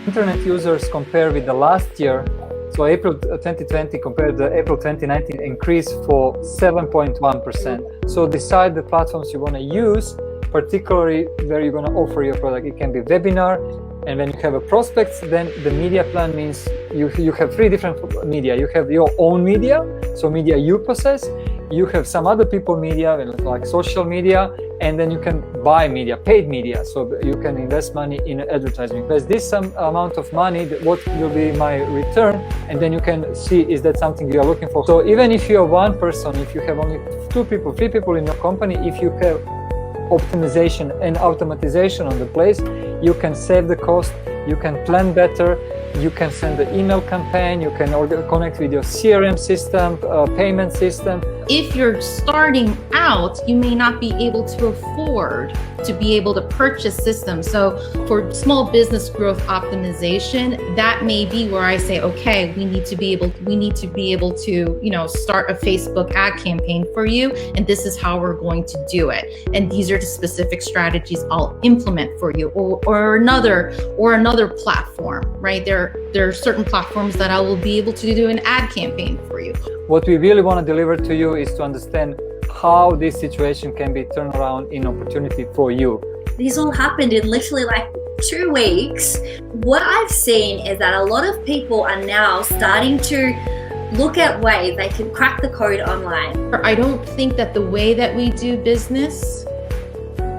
Internet users compare with the last year, so April 2020 compared to April 2019, increased for 7.1%. So decide the platforms you want to use, particularly where you're going to offer your product. It can be webinar, and when you have a prospect, then the media plan means you have three different media. You have your own media, so media you possess. You have some other people media, like social media, and then you can buy media, paid media, so you can invest money in advertising. There's this some amount of money, what will be my return, and then you can see, is that something you are looking for. So even if you're one person, if you have only 2 people, 3 people in your company, if you have optimization and automatization on the place, you can save the cost, you can plan better, you can send the email campaign, you can connect with your CRM system, payment system. If you're starting out, you may not be able to afford to be able to purchase systems. So for small business growth optimization, that may be where I say, okay, we need to be able to, start a Facebook ad campaign for you, and this is how we're going to do it. And these are the specific strategies I'll implement for you, or another platform, right? There are certain platforms that I will be able to do an ad campaign for you. What we really want to deliver to you is to understand how this situation can be turned around in opportunity for you. This all happened in literally like 2 weeks. What I've seen is that a lot of people are now starting to look at ways they can crack the code online. I don't think that the way that we do business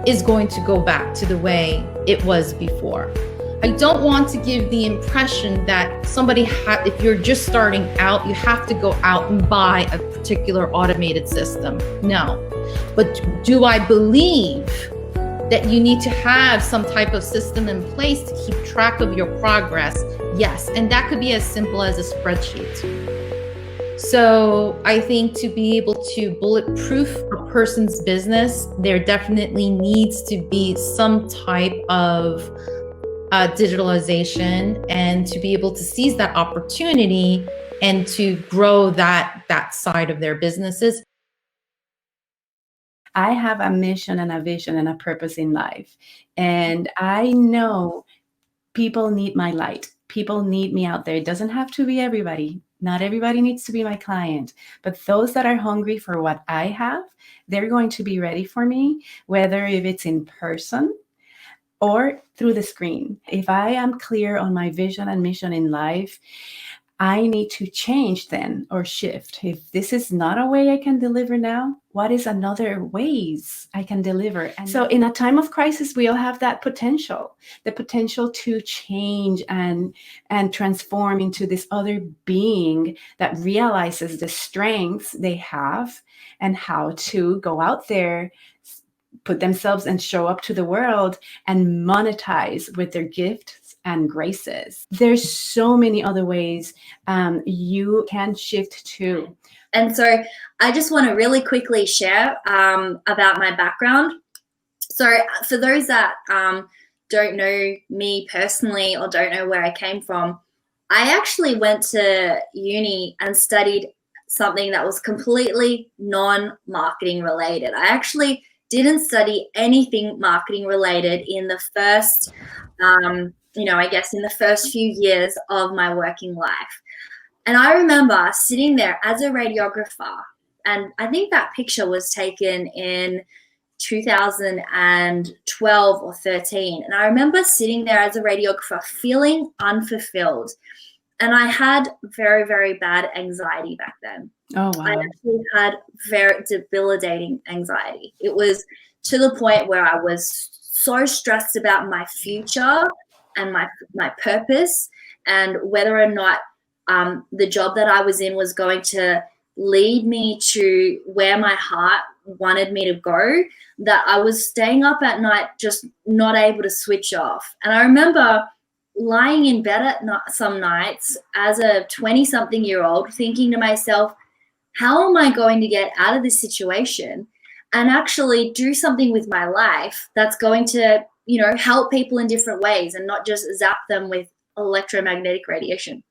is going to go back to the way it was before. I don't want to give the impression that if you're just starting out, you have to go out and buy a particular automated system. No. But do I believe that you need to have some type of system in place to keep track of your progress? Yes. And that could be as simple as a spreadsheet. So I think to be able to bulletproof a person's business, there definitely needs to be some type of digitalization, and to be able to seize that opportunity and to grow that side of their businesses. I have a mission and a vision and a purpose in life. And I know people need my light. People need me out there. It doesn't have to be everybody. Not everybody needs to be my client, but those that are hungry for what I have, they're going to be ready for me, whether if it's in person or through the screen. If I am clear on my vision and mission in life, I need to change then or shift. If this is not a way I can deliver now, what is another ways I can deliver? And so in a time of crisis, we all have that potential, the potential to change and transform into this other being that realizes the strengths they have and how to go out there, put themselves and show up to the world and monetize with their gifts and graces. There's so many other ways you can shift to. And so I just want to really quickly share about my background. So for those that don't know me personally or don't know where I came from, I actually went to uni and studied something that was completely non-marketing related. I actually didn't study anything marketing related in the first, I guess in the first few years of my working life. And I remember sitting there as a radiographer, and I think that picture was taken in 2012 or 13. And I remember sitting there as a radiographer feeling unfulfilled. And I had very, very bad anxiety back then. Oh, wow. I actually had very debilitating anxiety. It was to the point where I was so stressed about my future and my purpose, and whether or not the job that I was in was going to lead me to where my heart wanted me to go, that I was staying up at night just not able to switch off. And I remember lying in bed at some nights as a 20-something-year-old thinking to myself, how am I going to get out of this situation and actually do something with my life that's going to, help people in different ways and not just zap them with electromagnetic radiation?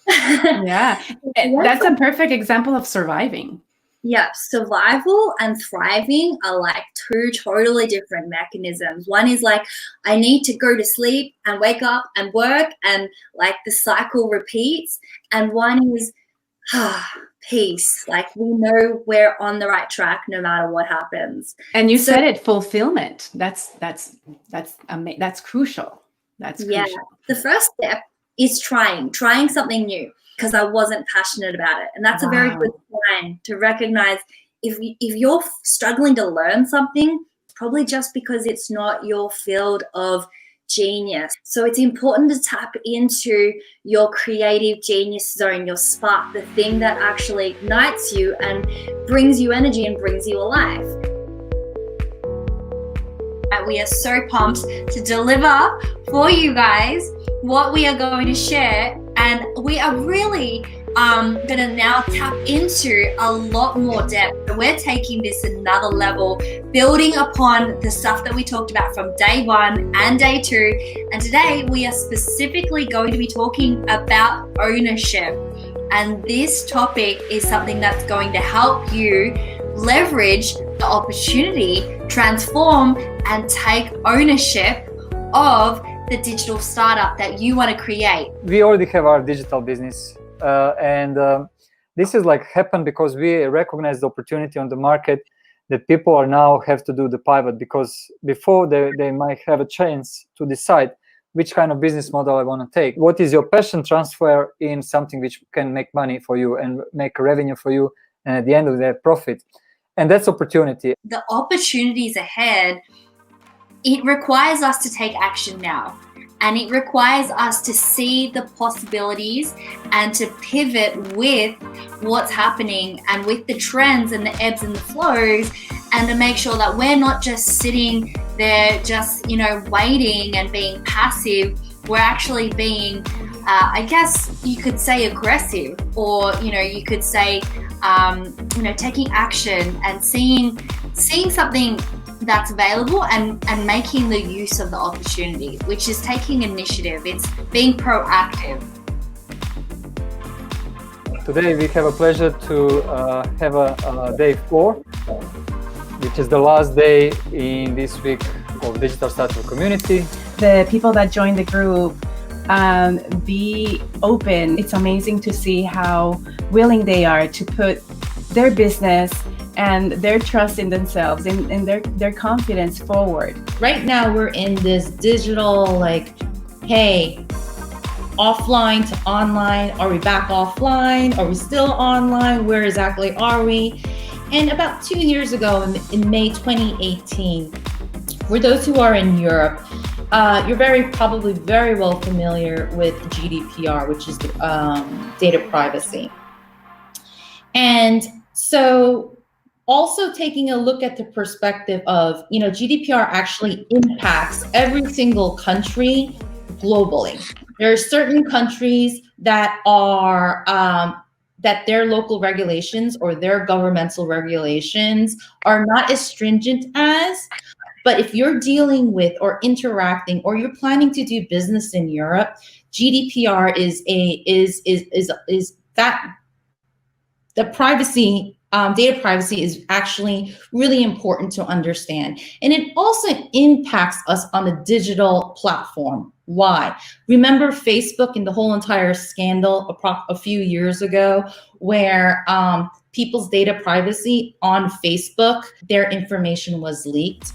Yeah, that's a perfect example of surviving. Yeah, survival and thriving are like two totally different mechanisms. One is like, I need to go to sleep and wake up and work, and like the cycle repeats. And one is peace. Like, we know we're on the right track no matter what happens. And you said it, fulfillment. That's crucial. That's crucial. Yeah. The first step is trying something new, because I wasn't passionate about it. And that's a very good sign to recognize if you're struggling to learn something, probably just because it's not your field of genius. So it's important to tap into your creative genius zone, your spark, the thing that actually ignites you and brings you energy and brings you alive. We are so pumped to deliver for you guys what we are going to share, and we are really going to now tap into a lot more depth. We're taking this another level, building upon the stuff that we talked about from day one and day two. And today we are specifically going to be talking about ownership. And this topic is something that's going to help you leverage the opportunity, transform, and take ownership of the digital startup that you want to create. We already have our digital business, and this is like happened because we recognize the opportunity on the market that people are now have to do the pivot, because before they might have a chance to decide which kind of business model I want to take. What is your passion transfer in something which can make money for you and make a revenue for you, and at the end of the profit. And that's opportunity. The opportunities ahead, it requires us to take action now. And it requires us to see the possibilities and to pivot with what's happening and with the trends and the ebbs and the flows, and to make sure that we're not just sitting there just, waiting and being passive. We're actually being, I guess you could say, aggressive, or, you could say, taking action and seeing something that's available and making the use of the opportunity, which is taking initiative. It's being proactive. Today we have a pleasure to have a day 4, which is the last day in this week of Digital Startup Community. The people that join the group, be open. It's amazing to see how willing they are to put their business and their trust in themselves and their confidence forward. Right now we're in this digital, hey, offline to online. Are we back offline? Are we still online? Where exactly are we? And about 2 years ago, in May 2018, for those who are in Europe, you're probably very well familiar with GDPR, which is data privacy. And so also taking a look at the perspective of, GDPR actually impacts every single country globally. There are certain countries that are, that their local regulations or their governmental regulations are not as stringent as, but if you're dealing with or interacting or you're planning to do business in Europe, GDPR is that the privacy, data privacy is actually really important to understand. And it also impacts us on a digital platform. Why? Remember Facebook and the whole entire scandal a few years ago where people's data privacy on Facebook, their information was leaked.